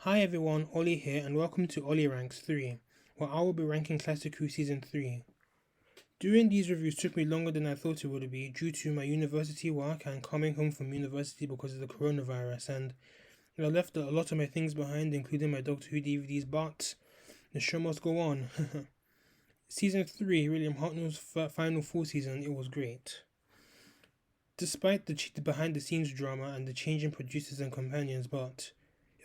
Hi everyone, Ollie here and welcome to Olly Ranks 3, where I will be ranking Classic Who Season 3. Doing these reviews took me longer than I thought it would be due to my university work and coming home from university because of the coronavirus, and I left a lot of my things behind, including my Doctor Who DVDs, but the show must go on. Season 3, William Hartnell's final full season, it was great. Despite the behind the scenes drama and the changing producers and companions, but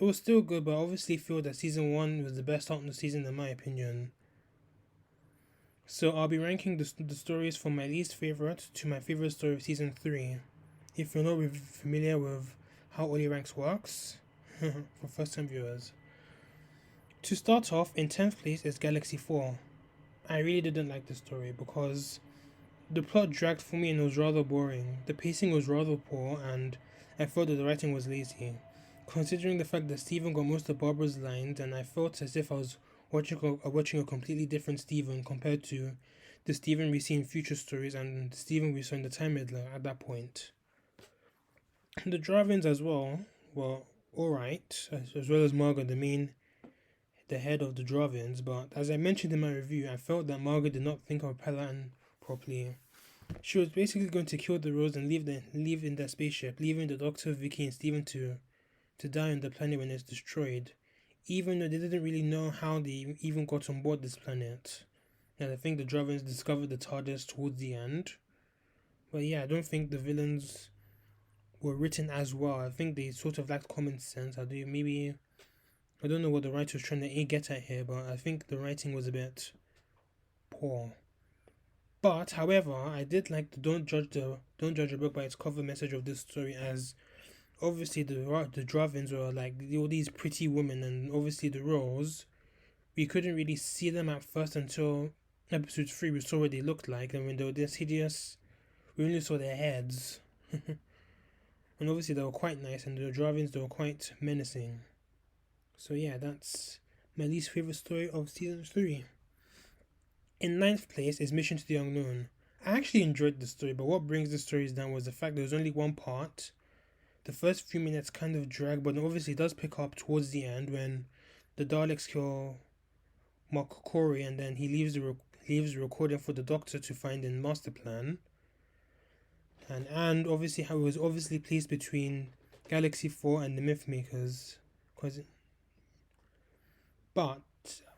it was still good, but I obviously feel that season 1 was the best Hartnell season in my opinion. So I'll be ranking the stories from my least favourite to my favourite story of season 3. If you're not familiar with how Olly Ranks works, for first time viewers. To start off, in 10th place is Galaxy 4. I really didn't like the story because the plot dragged for me and it was rather boring. The pacing was rather poor and I felt that the writing was lazy. Considering the fact that Stephen got most of Barbara's lines, and I felt as if I was watching a completely different Stephen compared to the Stephen we see in future stories and the Stephen we saw in the Time Meddler at that point. The Dravins as well were alright, as well as Margaret, the head of the Dravins, but as I mentioned in my review, I felt that Margaret did not think of a plan properly. She was basically going to kill the Rose and leave in their spaceship, leaving the Doctor, Vicky, and Stephen to die on the planet when it's destroyed, even though they didn't really know how they even got on board this planet. And I think the Dravins discovered the TARDIS towards the end. But yeah, I don't think the villains were written as well. I think they sort of lacked common sense. I don't know what the writer was trying to get at here, but I think the writing was a bit poor. But however, I did like the don't judge a book by its cover message of this story, as obviously the Dravins were like all these pretty women, and obviously the Rose, we couldn't really see them at first until episode 3. We saw what they looked like, and when they were this hideous, we only saw their heads. And obviously they were quite nice, and the Dravins, they were quite menacing. So yeah, that's my least favorite story of season 3. In 9th place is Mission to the Unknown. I actually enjoyed the story, but what brings the stories down was the fact there was only one part. The first few minutes kind of drag, but obviously it does pick up towards the end when the Daleks kill Mark Corey, and then he leaves the recording for the Doctor to find in Master Plan. And obviously how it was obviously placed between Galaxy 4 and the Myth Makers, but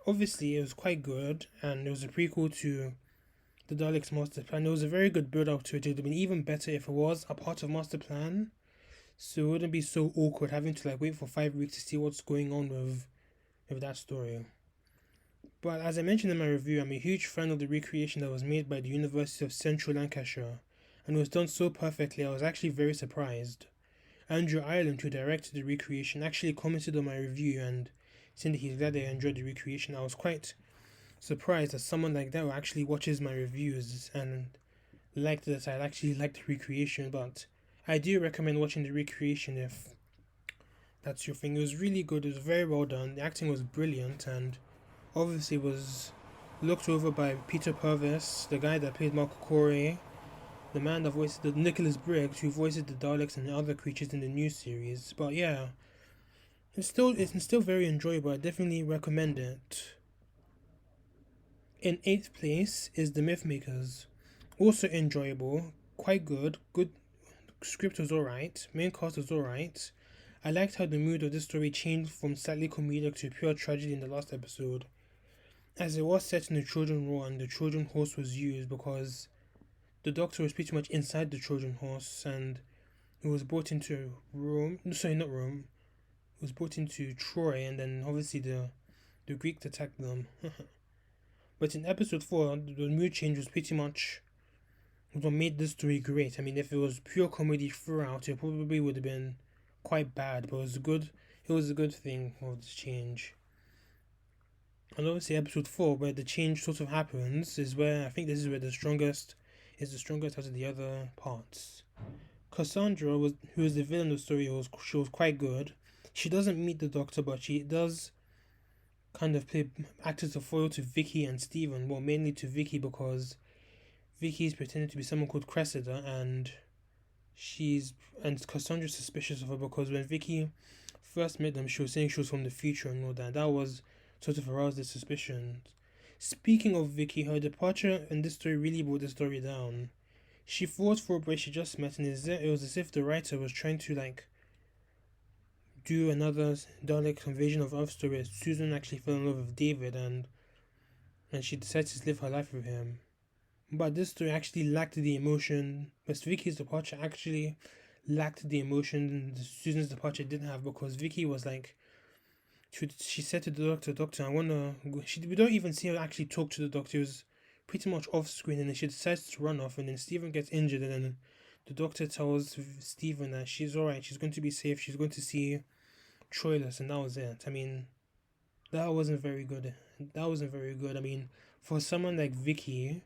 obviously it was quite good, and it was a prequel to the Daleks Master Plan. It was a very good build up to it. It would have been even better if it was a part of Master Plan, so it wouldn't be so awkward having to wait for 5 weeks to see what's going on with that story. But as I mentioned in my review, I'm a huge fan of the recreation that was made by the University of Central Lancashire, and it was done so perfectly I was actually very surprised. Andrew Ireland, who directed the recreation, actually commented on my review and saying that he's glad I enjoyed the recreation. I was quite surprised that someone like that who actually watches my reviews and liked that I actually liked the recreation, but I do recommend watching the recreation if that's your thing. It was really good, it was very well done, the acting was brilliant, and obviously was looked over by Peter Purvis, the guy that played Mark Corey, the man that voiced the Nicholas Briggs, who voices the Daleks and the other creatures in the new series. But yeah, it's still very enjoyable. I definitely recommend it. In 8th place is The Mythmakers. Also enjoyable, quite good. Good script was alright. Main cast was alright. I liked how the mood of this story changed from slightly comedic to pure tragedy in the last episode, as it was set in the Trojan War and the Trojan horse was used because the Doctor was pretty much inside the Trojan horse, and he was brought into Rome. No, sorry, not Rome. He was brought into Troy, and then obviously the Greeks attacked them. But in episode 4, the mood change was pretty much what made this story great. I mean, if it was pure comedy throughout, it probably would have been quite bad, but it was good. It was a good thing of this change. And obviously, episode 4, where the change sort of happens, is where I think this is where the strongest out of the other parts. Cassandra, who is the villain of the story, she was quite good. She doesn't meet the Doctor, but she does kind of act as a foil to Vicky and Stephen. Well, mainly to Vicky, because Vicky is pretending to be someone called Cressida, and Cassandra's suspicious of her because when Vicky first met them, she was saying she was from the future and all that. That was sort of aroused their suspicions. Speaking of Vicky, her departure in this story really brought the story down. She fought for a boy she just met, and it was as if the writer was trying to do another Dalek invasion of Earth story as Susan actually fell in love with David and she decided to live her life with him. But this story actually lacked the emotion. But Vicky's departure actually lacked the emotion Susan's departure didn't have, because Vicky was like, she said to the doctor, I wanna. We don't even see her actually talk to the doctor. It was pretty much off screen, and then she decides to run off, and then Stephen gets injured, and then the doctor tells Stephen that she's alright, she's going to be safe, she's going to see Troilus, and that was it. I mean, that wasn't very good. I mean, for someone like Vicky,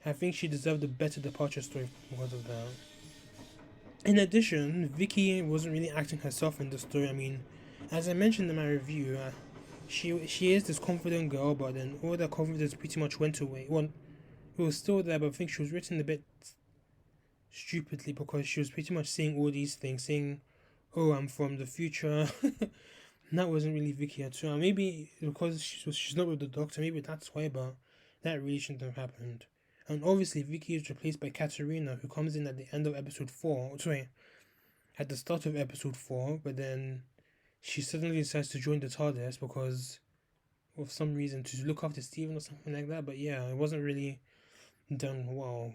I think she deserved a better departure story because of that. In addition, Vicky wasn't really acting herself in the story. I mean, as I mentioned in my review, she is this confident girl, but then all that confidence pretty much went away. Well, it was still there, but I think she was written a bit stupidly, because she was pretty much saying all these things, saying, "Oh, I'm from the future." That wasn't really Vicky at all. Maybe because she's not with the doctor, maybe that's why, but that really shouldn't have happened. And obviously, Vicky is replaced by Katerina, who comes in at the end of episode 4. Sorry, at the start of episode 4, but then she suddenly decides to join the TARDIS because of some reason, to look after Steven or something like that. But yeah, it wasn't really done well.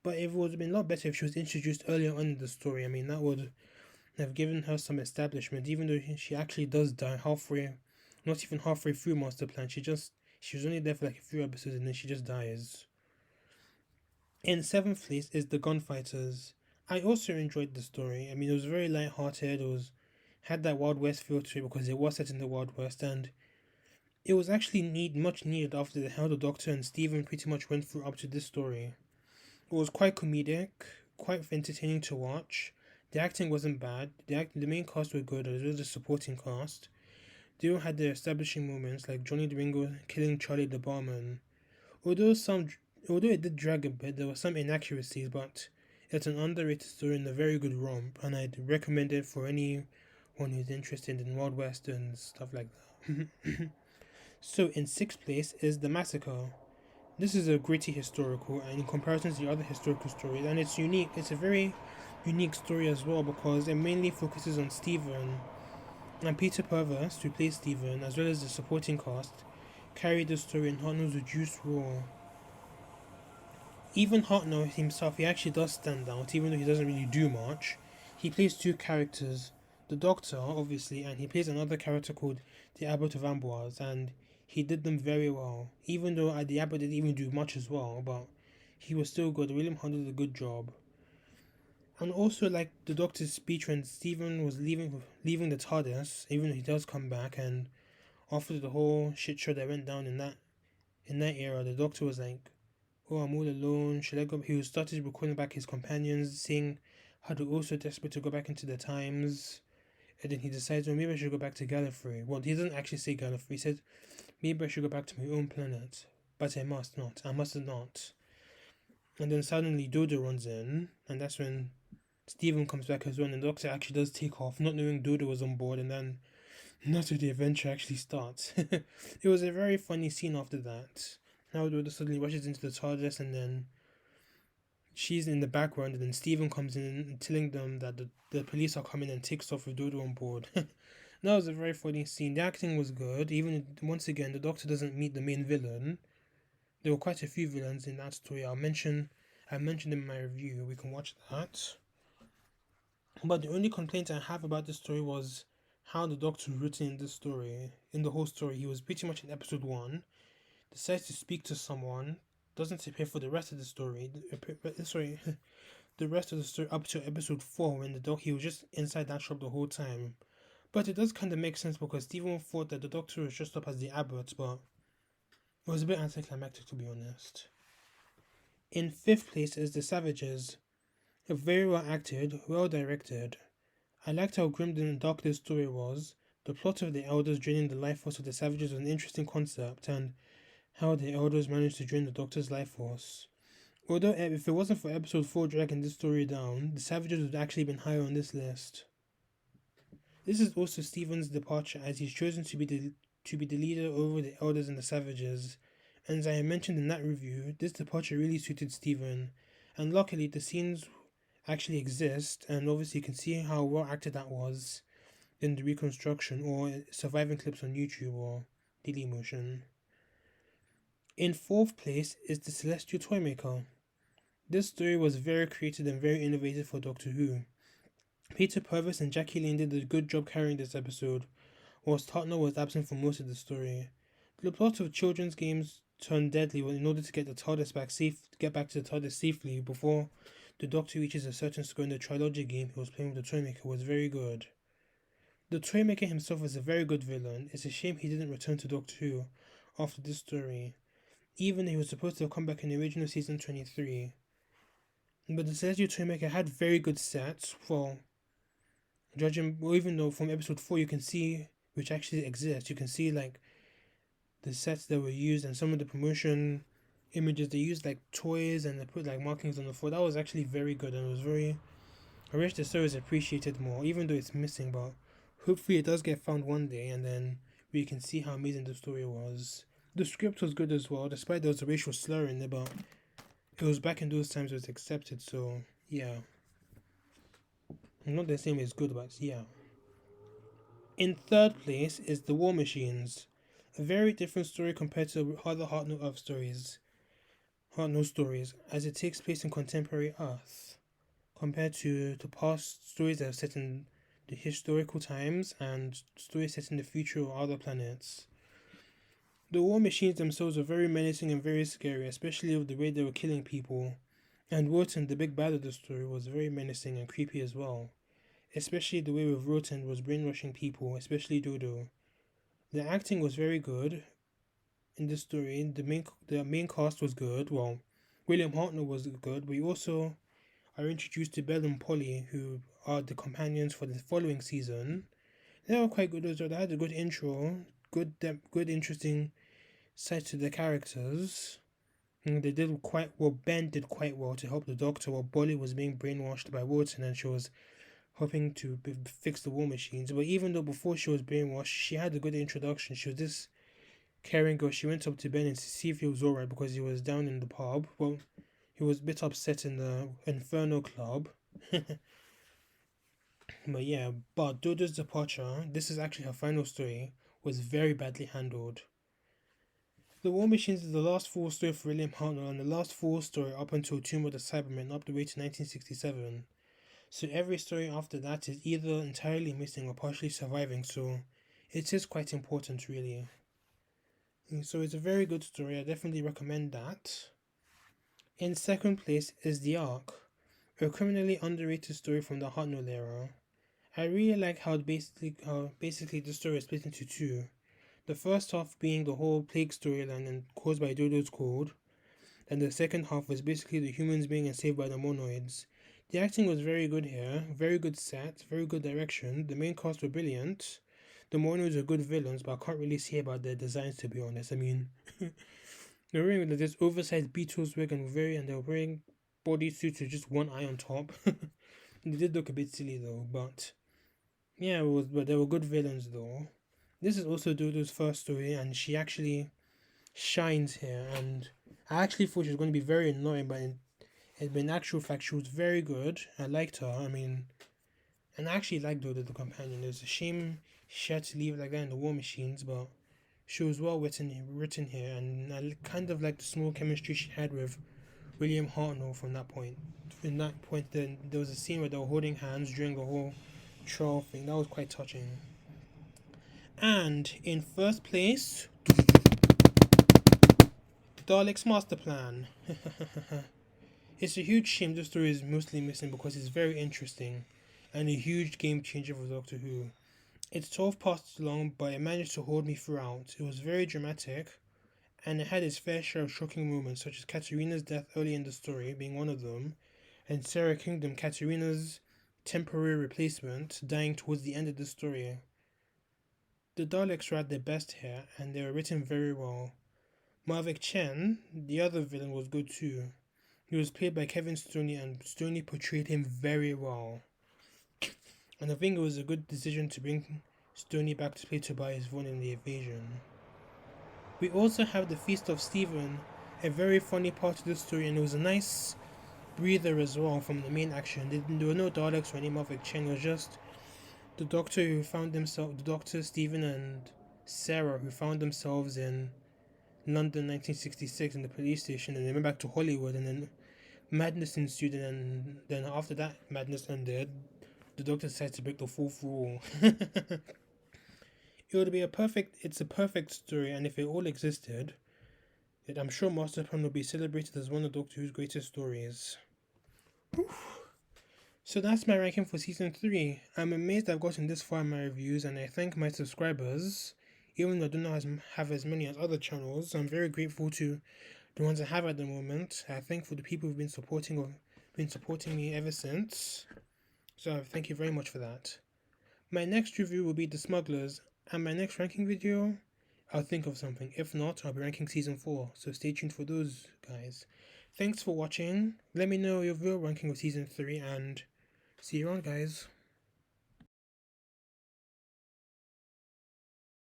But it would have been a lot better if she was introduced earlier on in the story. I mean, that would have given her some establishment, even though she actually does die halfway, not even halfway through Master Plan. She was only there for like a few episodes, and then she just dies. In 7th place is The Gunfighters. I also enjoyed the story. I mean, it was very light-hearted. Had that Wild West feel to it because it was set in the Wild West, and it was actually much needed after how the Doctor and Stephen pretty much went through up to this story. It was quite comedic, quite entertaining to watch. The acting wasn't bad. The main cast were good, as well as the supporting cast. They all had their establishing moments, like Johnny Domingo killing Charlie the barman. Although it did drag a bit, there were some inaccuracies, but it's an underrated story and a very good romp, and I'd recommend it for anyone who's interested in Wild West and stuff like that. So in 6th place is The Massacre. This is a gritty historical, and in comparison to the other historical stories, and it's unique. It's a very unique story as well, because it mainly focuses on Stephen, and Peter Purves, who plays Stephen, as well as the supporting cast, carried the story in Hartnell's reduced role. Even Hartnell himself, he actually does stand out, even though he doesn't really do much. He plays two characters, the Doctor, obviously, and he plays another character called the Abbot of Amboise, and he did them very well. Even though the Abbot didn't even do much as well, but he was still good. William Hunt did a good job. And also, like the Doctor's speech when Stephen was leaving the TARDIS, even though he does come back, and after the whole shit show that went down in that era, the Doctor was like, "Oh, I'm all alone. Should I go?" He started recalling back his companions, saying how they're also desperate to go back into the times. And then he decides, "Oh, maybe I should go back to Gallifrey." Well, he doesn't actually say Gallifrey. He said, "Maybe I should go back to my own planet, but I must not. I must not." And then suddenly Dodo runs in, and that's when Stephen comes back as well, and the Doctor actually does take off, not knowing Dodo was on board, and then that's where the adventure actually starts. It was a very funny scene after that. Now Dodo suddenly rushes into the TARDIS, and then she's in the background, and then Stephen comes in telling them that the police are coming, and takes off with Dodo on board. That was a very funny scene. The acting was good, even once again, the Doctor doesn't meet the main villain. There were quite a few villains in that story. I mentioned in my review. We can watch that. But the only complaint I have about this story was how the Doctor was written in this story. In the whole story, he was pretty much in episode 1, decides to speak to someone, doesn't appear for the rest of the story. Sorry, the rest of the story up to episode 4, when he was just inside that shop the whole time. But it does kind of make sense, because Stephen thought that the Doctor was dressed up as the Abbot, but it was a bit anticlimactic, to be honest. In 5th place is The Savages. Very well acted, well directed. I liked how grim and dark this story was. The plot of the Elders draining the life force of the Savages was an interesting concept, and how the Elders managed to drain the Doctor's life force. Although if it wasn't for episode 4 dragging this story down, the Savages would have actually been higher on this list. This is also Stephen's departure, as he's chosen to be the leader over the elders and the savages. And as I mentioned in that review, this departure really suited Stephen, and luckily the scenes actually exist, and obviously you can see how well acted that was in the reconstruction or surviving clips on YouTube or Dailymotion. In fourth place is the Celestial Toymaker. This story was very creative and very innovative for Doctor Who. Peter Purvis and Jackie Lane did a good job carrying this episode, whilst Hartnell was absent for most of the story. The plot of children's games turned deadly in order to get get back to the TARDIS safely before the Doctor reaches a certain score in the trilogy game he was playing with the Toymaker was very good. The Toymaker himself is a very good villain. It's a shame he didn't return to Doctor Who after this story, even though he was supposed to have come back in the original season 23. But the Celestial Toymaker had very good sets. Well, even though from episode 4 you can see, which actually exists, you can see like the sets that were used and some of the promotion images. They used like toys and they put like markings on the floor. That was actually very good, and it was very. I wish the story was appreciated more, even though it's missing. But hopefully it does get found one day, and then we can see how amazing the story was. The script was good as well, despite there was a racial slur in there, but it was back in those times it was accepted. So yeah, I'm not the same as good, but yeah. In third place is The War Machines, a very different story compared to other Hartnell stories, as it takes place in contemporary Earth, compared to past stories that are set in the historical times and stories set in the future or other planets. The war machines themselves are very menacing and very scary, especially with the way they were killing people. And Wotan, the big bad of the story, was very menacing and creepy as well. Especially the way with Wotan was brainwashing people, especially Dodo. The acting was very good in this story. The main cast was good. Well, William Hartnell was good. We also are introduced to Belle and Polly, who are the companions for the following season. They were quite good as well. They had a good intro, good depth, good interesting side to the characters. And they did quite well. Ben did quite well to help the Doctor while Polly was being brainwashed by Watson, and she was hoping to fix the war machines. But even though before she was brainwashed, she had a good introduction. She was this caring girl. She went up to Ben and to see if he was alright because he was down in the pub. Well, he was a bit upset in the Inferno Club. But yeah, but Dodo's departure, this is actually her final story, was very badly handled. The War Machines is the last full story for William Hartnell and the last full story up until Tomb of the Cybermen up the way to 1967. So every story after that is either entirely missing or partially surviving, so it is quite important really. And so it's a very good story, I definitely recommend that. In second place is The Ark, a criminally underrated story from the Hartnell era. I really like how basically the story is split into two. The first half being the whole plague storyline and caused by Dodo's cold, and the second half was basically the humans being enslaved by the monoids. The acting was very good here, very good set, very good direction. The main cast were brilliant. The monoids are good villains, but I can't really say about their designs to be honest. I mean, they're wearing this oversized Beatles wig and they were wearing bodysuits with just one eye on top. They did look a bit silly though, but yeah, but they were good villains though. This is also Dodo's first story, and she actually shines here. And I actually thought she was going to be very annoying, but in actual fact, she was very good. I liked her. I mean, and I actually liked Dodo the companion. It's a shame she had to leave like that in the War Machines, but she was well written here, and I kind of like the small chemistry she had with William Hartnell from that point. From that point, then there was a scene where they were holding hands during the whole trial thing. That was quite touching. And in first place, Dalek's Master Plan. It's a huge shame this story is mostly missing because it's very interesting and a huge game changer for Doctor Who. It's 12 parts long, but it managed to hold me throughout. It was very dramatic, and it had its fair share of shocking moments, such as Katerina's death early in the story being one of them, and Sarah Kingdom, Katerina's temporary replacement, dying towards the end of the story. The Daleks were at their best here, and they were written very well. Marvick Chen, the other villain, was good too. He was played by Kevin Stoney, and Stoney portrayed him very well. and I think it was a good decision to bring Stoney back to play Tobias Vaughan in the Invasion. We also have the Feast of Stephen, a very funny part of the story, and it was a nice breather as well from the main action. There were no Daleks or any Mavic Chen, it was just the Doctor who found himself, the Doctor, Stephen, and Sarah who found themselves in London 1966 in the police station, and they went back to Hollywood, and then madness ensued, and then after that madness ended, the Doctor decided to break the fourth rule. It's a perfect story, and if it all existed, I'm sure Master Plan will be celebrated as one of Doctor Who's greatest stories. So that's my ranking for season 3. I'm amazed I've gotten this far in my reviews, and I thank my subscribers. Even though I do not have as many as other channels, I'm very grateful to the ones I have at the moment. I thank for the people who've been supporting me ever since. So thank you very much for that. My next review will be The Smugglers, and my next ranking video, I'll think of something. If not, I'll be ranking season 4, so stay tuned for those, guys. Thanks for watching. Let me know your real ranking of season 3, and see you around, guys.